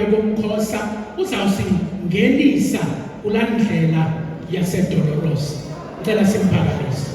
kumkhosa uzawusingenisa kulaa ndlela yasedolorosa. Ngicela simphakamise.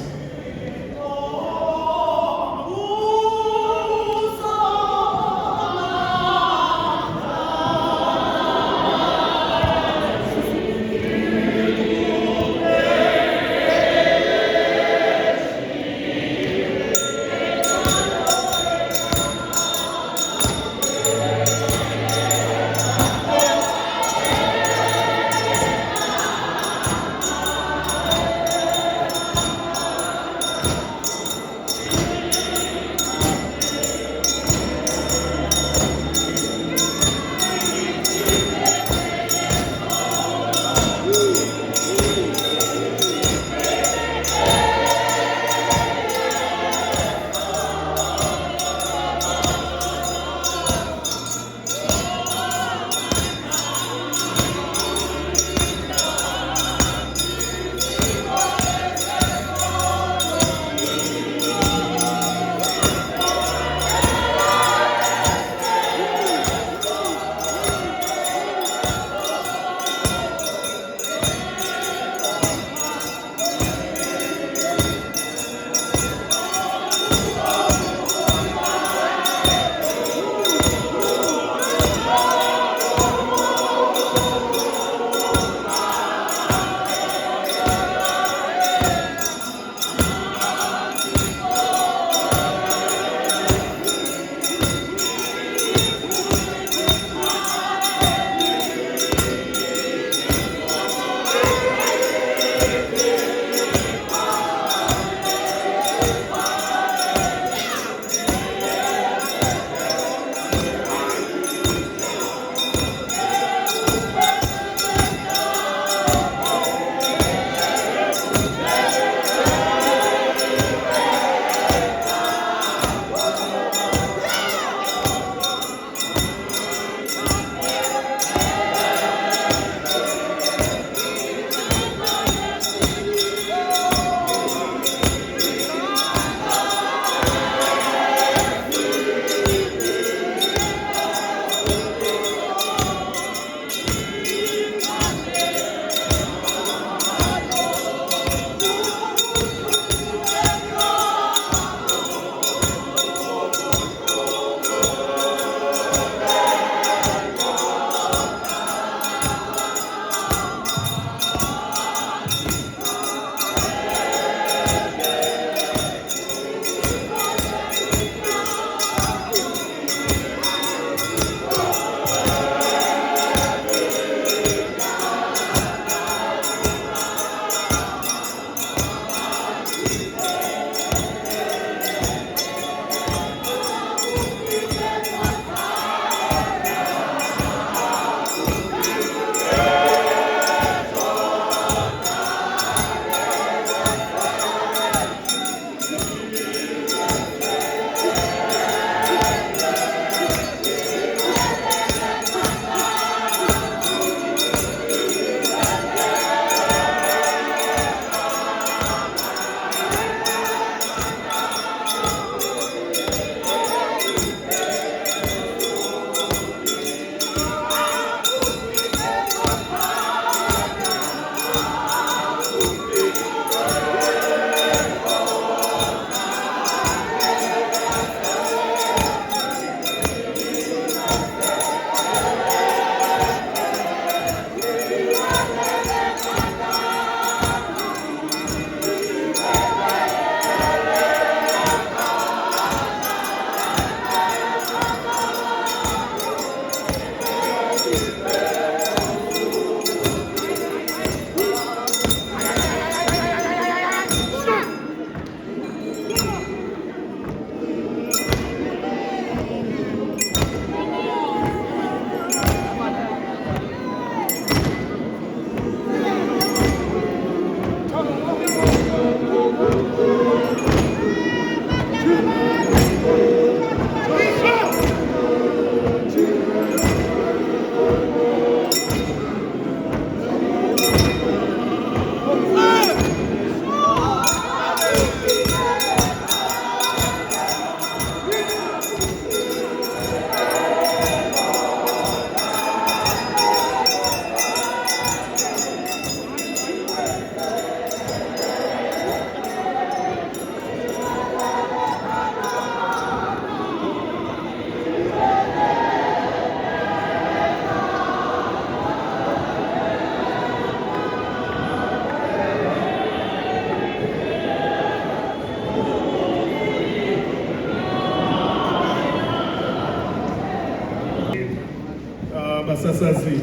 abasasazi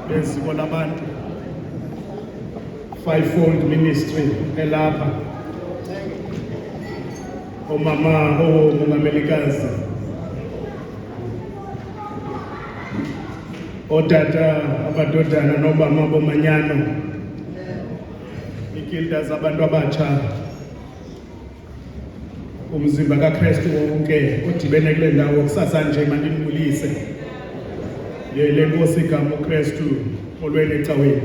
beziko labantu fivefold ministry elapha omama omongamelikazi otata abadodana nobama bomanyano igilda zabantu abatsha umzimba kaKristu wonke odibene kule ndawo kusasa nje mandinibulise le Nkosi igama uKristu olwele ecaweni.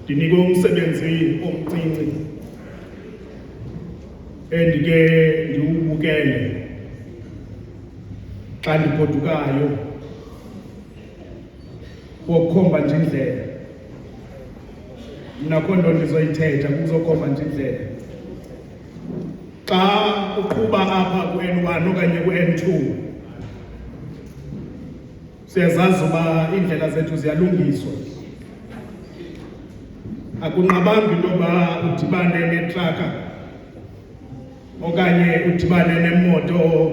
Ndinikwe umsebenzi omncinci endike ndiwubukele xa ndigodukayo wokukhomba nje indlela. Nakho nto ndizoyithetha kuzokhomba nje indlela. Xa uqhuba apha ku-N1 okanye ku-N2 siyazazi uba iindlela zethu ziyalungiswa. Akunqabanga into yoba udibane netraka okanye udibane nemoto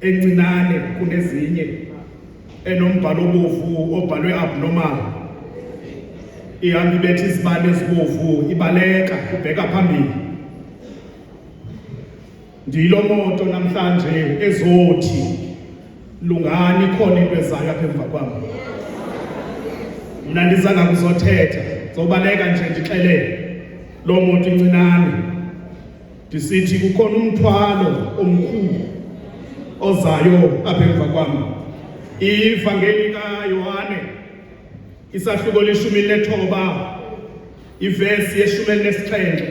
encinane kunezinye enombhalo obovu obhalwe abnormal, ihamba ibetha izibane ezibovu ibaleka ubheka phambili. Ndilo moto namhlanje ezothi lungani khona into ezayo apha emva kwam. Mna ndizanga kuzothetha zobaleka nje ndixelele loo moto incinane ndisithi kukhona umthwalo omkhulu ozayo apha emva kwam. Ivangeli kaYohane isahluko le-19 ivesi ye-17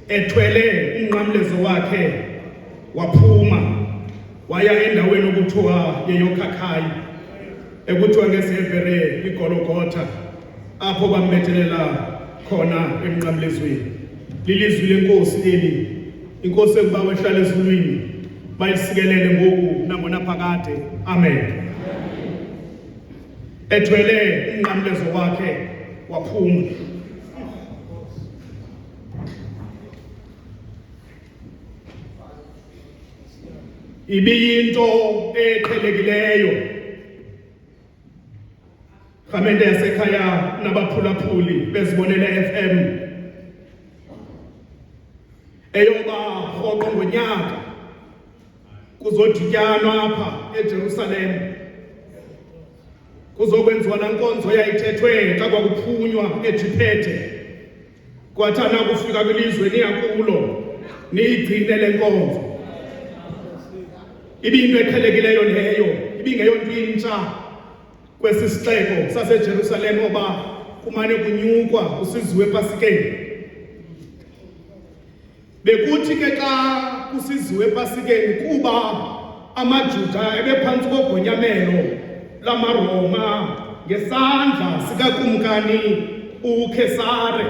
ethwele umnqamlezo wakhe waphuma waya endaweni okuthiwa yeyoKhakhayi ekuthiwa ngesiHebhere iGologotha, apho bambethelela khona emnqamlezweni. Lilizwi lenkosi eli, inkosi ekubawe ehlala ezulwini bayisikelele ngoku nangona phakade. Amen. Ethwele umnqamlezo wakhe waphuma. Ibiyinto eqhelekileyo rhamente yasekhaya nabaphulaphuli bezibonela FM eyoba rhoqo ngonyaka kuzodityanwa apha eJerusalem kuzokwenziwa laa nkonzo yayithethwe xa kwakuphunywa eJiphethe, kwathana kufika kwilizwe niyakulo niyigcine le nkonzo. Ibinto eqhelekileyo leyo, ibingeyonto intsha kwesi sixeko saseJerusalem oba kumane kunyukwa kusiziwe ePasikeni. Bekuthi ke xa kusiziwe ePasikeni kuba amaJuda ebephantsi kogonyamelo lamaRoma ngesandla sikakumkani uKesare,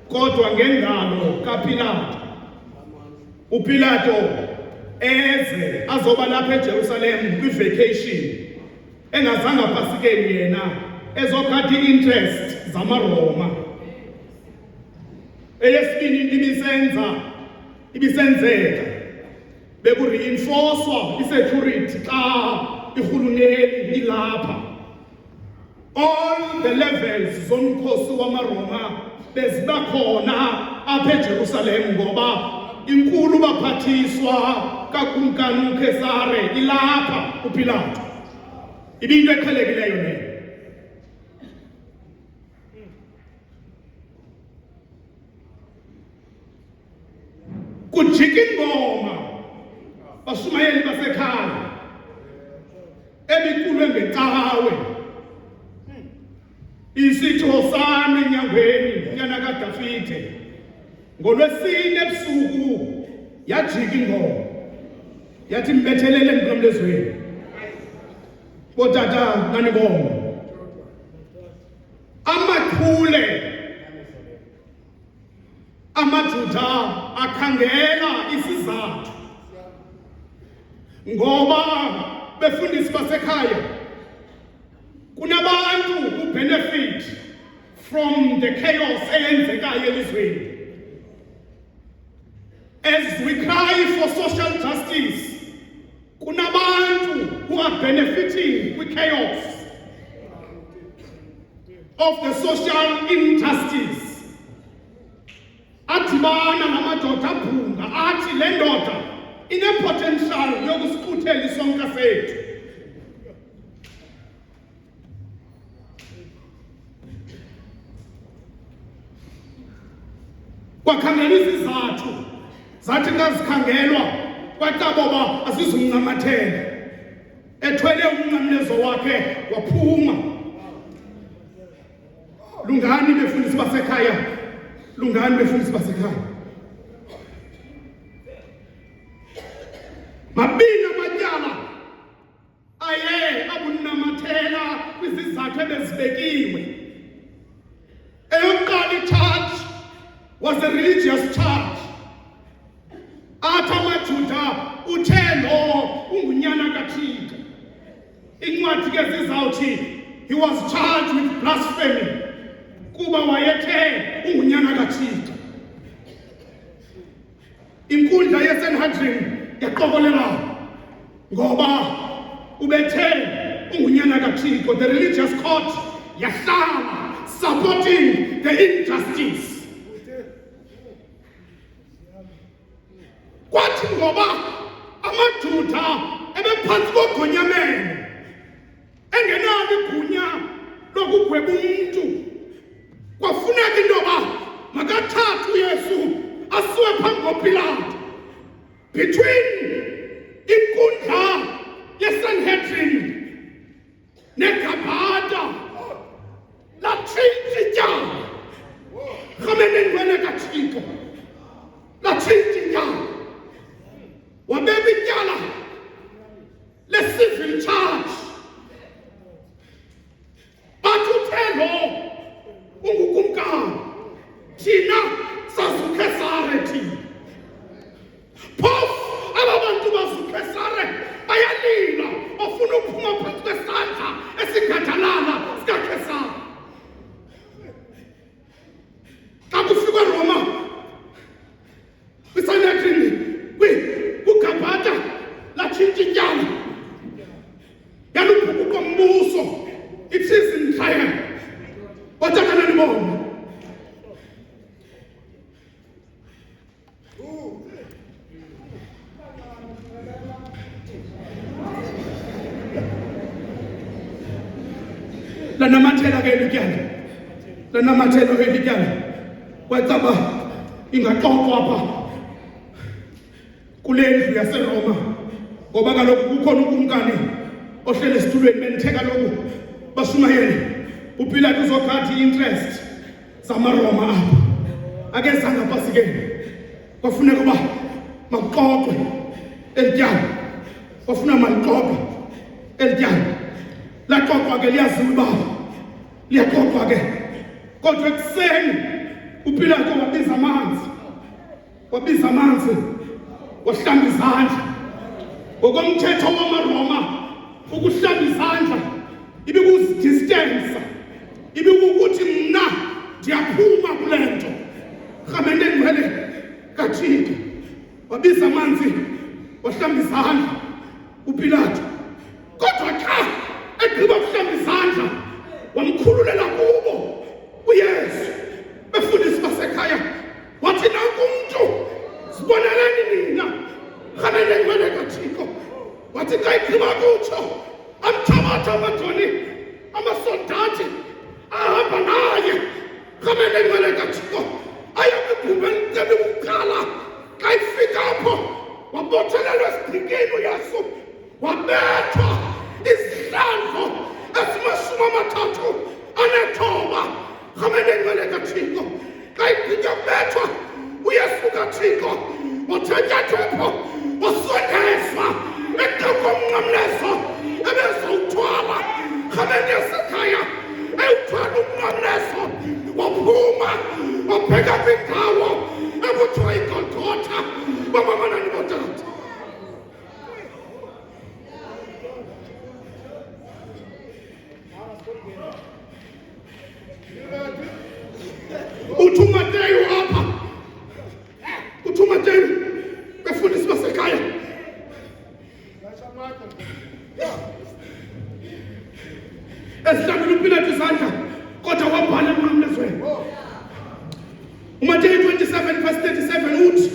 kodwa ngendalo kaPilato. UPilato eze azoba lapha eJerusalem kwi-vacation engazanga Pasikeni yena ezokhatha i-interest zamaRoma. Eyesibini ibisenzeka beku-reinforcwa i-security xa irhuluneli ilapha. All the levels zomkhosi wamaRoma beziba khona apha eJerusalem ngoba inkulu baphathiswa kakumkani uKesare ilapha uPilato. Ibinto eqhelekileyo leyo. Kujika ingoma bashumayeli basekhaya ebiculwe ngecawe isithi hosana enyangweni nyana kaDafide. NgoLwesine ebusuku yajika ingoma yathi mbethelele emnqamlezweni. Botata nanibonga amachule amaJuda akhangela isizathu ngoba befundisi basekhaya kunabantu who benefit from the chaos eyenzekayo elizweni. As we cry for social justice, kunabantu who are benefiting with chaos of the social injustice. Adibana namadoda abhunga athi le ndoda ine-potential yokusikuthela isonka sethu. Kwakhangela izizathu zathi ngazikhangelwa kwacaboba asizumncamathela ethwele umnqamlezo wakhe waphuma. Lungani befundisi basekhaya, lungani befundisi basekhaya. Mabini amatyala aye abunamathela kwizizathu ebezibekiwe. Eyokuqala charge was a religious charge. Athi amaJuda uthe lo ungunyana kaThixo. Incwadi ke zizawuthi he was charged with blasphemy kuba wayethe ungunyana kaThixo. Inkundla yeSanhedrin yaqokolela ngoba ubethe ungunyana kaThixo. The religious court yahlala supporting the injustice. Kwathi ngoba amaJuda ebephansi kogonyamelo engenalo igunya lokugweba umuntu, kwafuneka into yoba makathathe uYesu asiwe phambi koPilato. Between inkundla yeSanhedrin neGabata latshintsha ityala. Rhameneni wena kaThixo latshintsha ityala. Wabeka ityala le-civil charge. Bathi uthe lo ungukumkani, thina sazuKhesare thina. Phofu aba bantu bazuKhesare bayalila bafuna ukuphuma phansi kwesandla esigadalala sikaKhesare. Xa kufika eRoma kwiSanhedrin kuGabata latshintsha ityala yaluphuka kombuso. It is in triumph. Wathakana nibona. Lanamathela ke lityala. Lanamathela ke lityala. Kwacaba ingaxoxwa apha kule ndlu yaseRoma ngoba kaloku kukhona ukumkani ohlele esitulweni benithe kaloku bashumayele uPilato uzokhatha i-interest zamaRoma apha. Akezanga pasikeni kwafuneka uba makuxoxwe elityala, kwafuna malixoxwe elityala. Laxoxwa ke liyaziwa uba liyaxoxwa ke. Kodwa ekuseni uPilato wabiza amanzi wahlamba izandla. Ngokomthetho wamaRoma ukuhlamba izandla ibikuzidistance, ibikukuthi mna ndiyaphuma kule nto. Rhameneni ngcwele kaThixo wabiza amanzi wahlamba izandla uPilato. Kodwa xa egqiba ukuhlamba izandla wamkhululela kubo uYesu. Befundisi basekhaya wathi nanku umntu, siboneleni nina. Rhameneni ngcwele kaThixo wathi xa egqiba kutsho amthabatha amadoni amasoldathi ahamba naye. Rhameneni ngcwele kaThixo ayokugubela icebo ukuqala. Xa ifika apho wabothelelwa esidikeni uYesu wabethwa izihlandlo ezima-39. Rhameneni ngcwele kaThixo xa igqitywa kubethwa uYesu kaThixo wathatyathwa wasondezwa eqokomnqamlezo ebezawuthwala. Rhameneni yasekhaya ewuthwala umnqamlezo waphuma wabheka kwindawo ekuthiwa iGolgotha. Babamanani botata, uthi uMateyu apha, uthi uMateyu befundisi basekhaya ezihlambile uPilato izandla kodwa wabhala emnqamlezweni. uMateyu 27 verse 37 uthi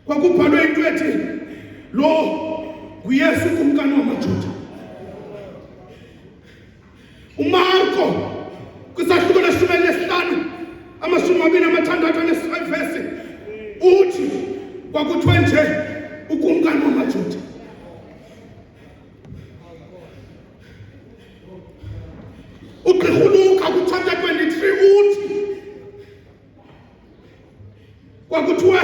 kwakubhalwe into ethi lo nguYesu kumkani wamaJuda. uMarko kwisahluko lesi-15 26 verse uthi kwakuthiwe nje ukumkani wamaJuda. uGqirha uLuka ku-chapter 23 uthi kwakuthiwe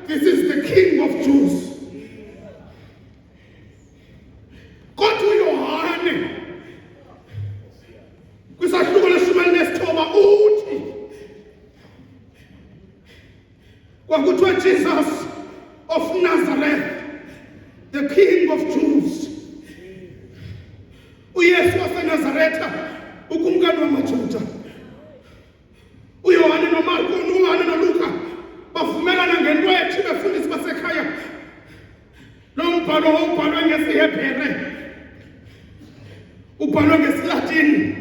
this is the King of Jews. Kodwa uYohane kwisahluko lesi-19 uthi kwakuthiwe Jesus of Nazareth, the King of Jews. uYesu waseNazaretha ukumkani wamaJuda. uYohane noMarko noYohane noLuka bavumelana ngento ethi befundisi basekhaya. Lo mbhalo ubhalwe ngesiHebhere, ubhalwe ngesiLatini,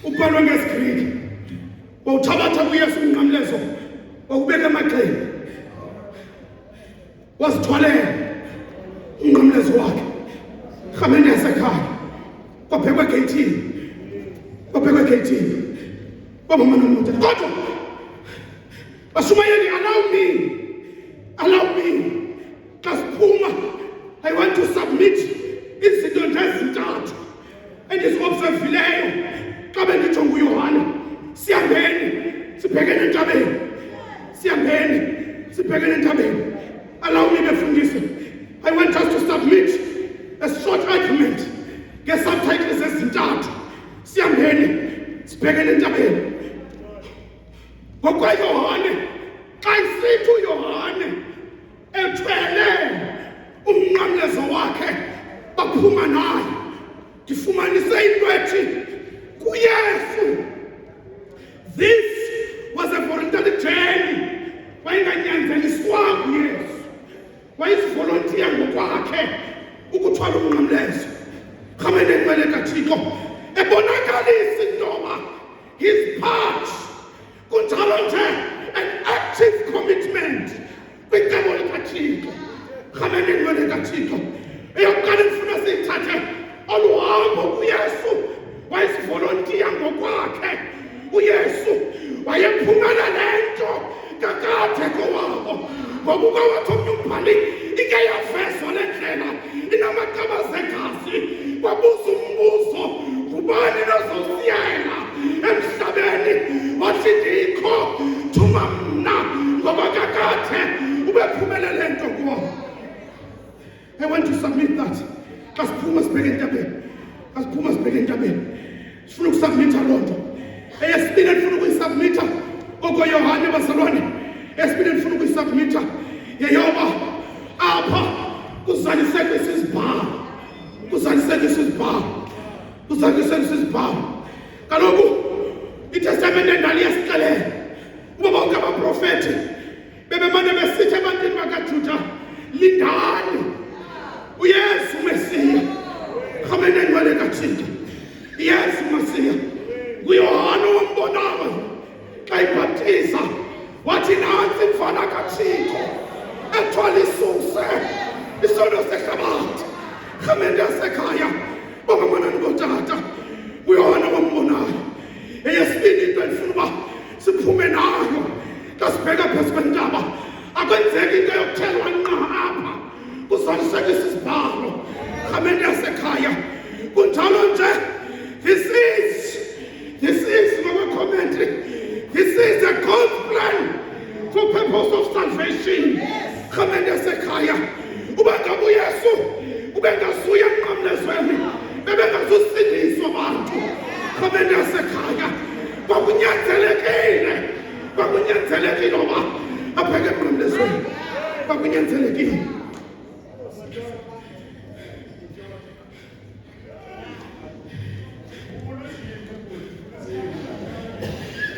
ubhalwe ngesiGriki. Wawuthabatha kuYesu umnqamlezo wawubeka emagxeni, wazithwalela umnqamlezo wakhe rhameni yasekhaya. Kwaphekwa egeyithini, kwaphekwa egeyithini kwabamana nomude. Kodwa bashumayeli, allow me xa siphuma, I want to submit izinto nje ezintathu endizi-observileyo xa bendijonga uYohane. Sihambeni sibhekene entabeni, sihambeni sibhekene entabeni. Allow me befundisi, I want us to submit a short argument nge-subtitles ezintathu. Sihambeni sibhekene entabeni. NgokwuYohane, xa isithi uYohane ethwele umnqamlezo wakhe baphuma naye, ndifumanise into ethi kuYesu this was a voluntary journey. Wayenganyanzeliswanga uYesu, wayezivolontiya ngokwakhe ukuthwala umnqamlezo. Rhameni engcwele kaThixo ebonakalisa intoba his part kunjalo nje an active commitment kwicebo likaThixo. Rhameni engcwele kaThixo eyokuqala ndifuna siyithathe olu hambo kuYesu wayezivolontiya ngokwakhe. uYesu wayephumela le nto kakade kowabo, ngokuba wathi omnye umbhali ike yavezwa le ndlela inamaqaba zegazi. Kwabuza umbuzo, ngubani lozosiyela emhlabeni? Wathi ndikho, thuma mna, ngoba kakade ubephumele le nto kuwo. I want to submit that. Xa siphuma sibheke entabeni, xa siphuma sibheke entabeni, sifuna ukusubmitha loo nto. Eyesibini endifuna ukuyisubmitha kokoYohane bazalwane, eyesibini endifuna ukuyisubmitha yeyoba apha kuzalisekwe isizibhalo, kuzalisekwe isizibhalo, kuzalisekwe isizibhalo. Kaloku iTestamente endala iyasixelela uba bonke abaprofethi bebemane besithi ebantwini bakaJuda, lindani uYesu Mesiya. Rhameni engcwele kaThixo, uYesu Mesiya. uYohane wambonayo xa ibhaptiza wathi nantsi mfana kaThixo ethwala isuse isono sehlabathi. Rhameni yasekhaya bangamana ngotata, uYohane wambonayo. Eyesibini into endifuna uba siphume nayo xa sibheka phezu kwentaba, akwenzeki into yokuthelwa nqa apha kuzaliseka isizibhalo. Rhameni yasekhaya kunjalo nje. This is our commentary. This is a God's plan for purpose of salvation. Rhameni yasekhaya uba ngabe uYesu ubengasuya emnqamlezweni, bebengazusindiswa abantu. Rhameni yasekhaya kwakunyanzelekile uba abheke emnqamlezweni, kwakunyanzelekile.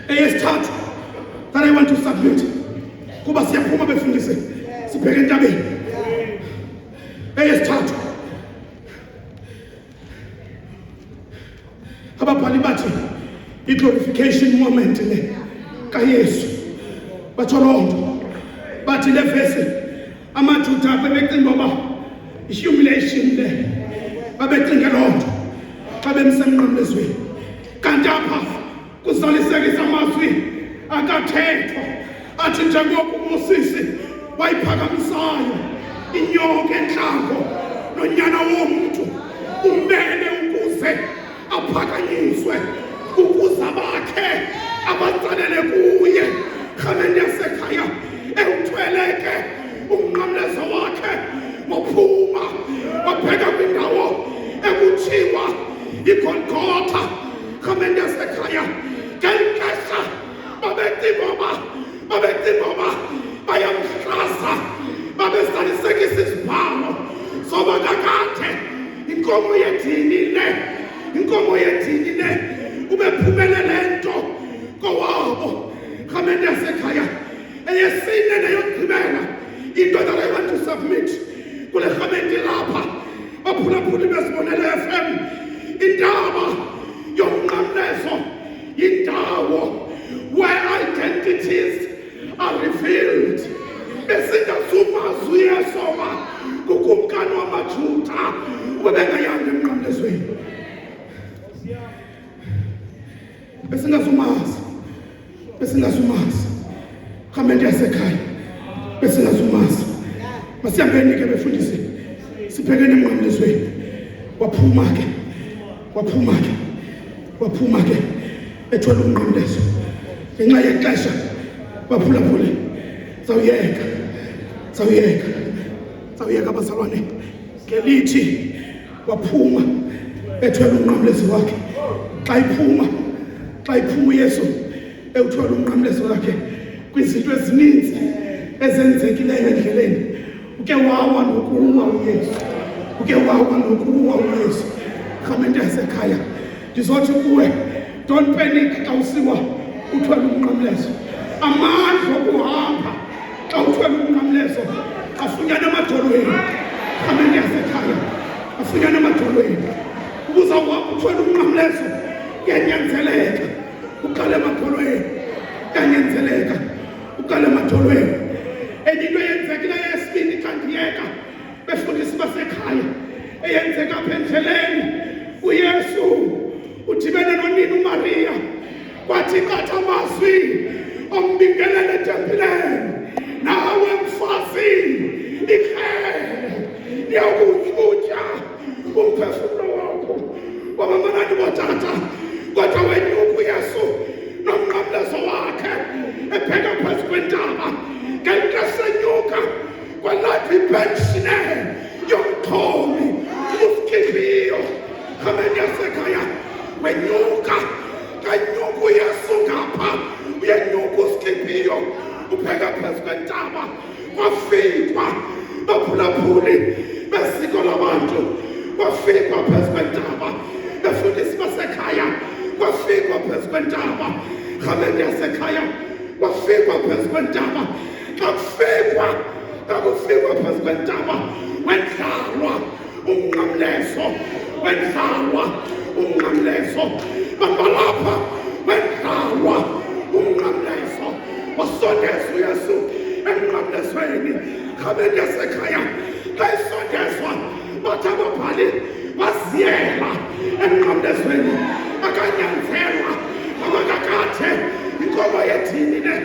Eyesithathu that I want to submit kuba siyaphuma befundise sibheke entabeni. Eyesithathu ababhali bathi i-glorification moment le kaYesu batsho loo nto bathi le vesi amaJuda bebecinga uba i-humiliation le babecinge loo nto babemsemnqamlezweni kanti apha kuzalisekisa amazwi akathethwa athi njengoko uMosisi wayiphakamisayo inyoka entlango nonyana womntu umele ukuze aphakanyiswe ukuze abakhe abatsalele kuye rhamente yasekhaya ewuthweleke umnqamlezo wakhe waphuma wabheka kwindawo ekuthiwa iGolgotha rhamente yasekhaya ngeli xesha babecinga uba bayamhlaza babesalisekisa izibhalo zoba kakade inkomo yethini le ubephumelele nto kowabo rhamente yasekhaya eyesine neyokugqibela into that I want to submit kule rhamente lapha baphulaphuli besibonelo FM indaba yomnqamlezo yindawo where identities are revealed besingazumazwi yesoba kukumkani wamaJuda ubebengayanga emnqamlezweni besingazumazi rhamente yasekhaya besingazumazi masihambeni ke befundisi sibhekene emnqamlezweni waphuma ke ethwele umnqamlezo ngenxa yexesha baphulaphule zawuyeka abazalwane ngelithi waphuma ethwele umnqamlezo wakhe xa iphuma uYesu ewuthwele umnqamlezo wakhe kwizinto ezininzi ezenzekileyo endleleni uke wawa nokuwa uYesu rhamente yasekhaya ndizothi kuwe don't panic xa usiwa uthwele umnqamlezo amandla okuhamba xa uthwele umnqamlezo afunyana emadolweni rhamente yasekhaya afunyana emadolweni ubuzawuhamba uthwele umnqamlezo kuyanyanzeleka uqale emadolweni enye into eyenzekileyo yesibini xa ndiyeka befundisi basekhaya eyenzeka apha endleleni uYesu udibene nonina uMariya kwathi qatha amazwi ombingelele etempileni nawe mfazi ikhele ndiyakutya umphefumlo wakho wabamanani bootata kodwa wenyuka uYesu nomnqamlezo wakhe ebheka phezu kwentaba ngeli xesha enyuka kwalathi ipenshine yomxhomi uSkipiyo rhamente yasekhaya wenyuka kanyuka uYesu ngapha uyenyuka uSkipiyo ubheka phezu kwentaba kwafikwa baphulaphuli besiko labantu kwafikwa phezu kwentaba befundisi basekhaya kwafikwa phezu kwentaba rhamente yasekhaya kwafikwa phezu kwentaba xa kufikwa phezu kwentaba wendlalwa umnqamlezo bambalapha wendlalwa umnqamlezo wasondezwa uYesu emnqamlezweni rhamente yasekhaya xa isondezwa bathi ababhali baziyela emnqamlezweni akanyanzelwa abakakathe inkomo yethini le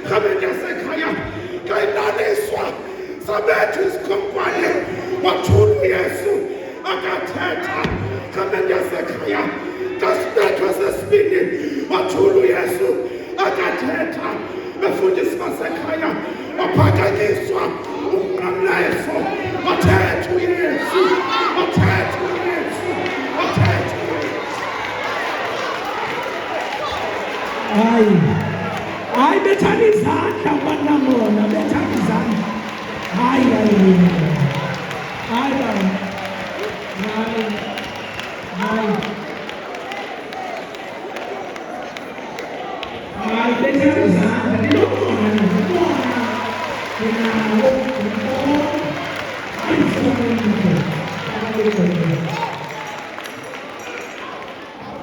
rhamente yasekhaya xa ilaliswa sabethu isikhonkwane wathula uYesu akathetha rhamente yasekhaya xa sibethwa sesibini wathula uYesu akathetha befundisi basekhaya waphakanyiswa umnqamlezo wathetha uYesu hayi bethani izandla banamona bethani izandla hayi bethani izandla ndinokubona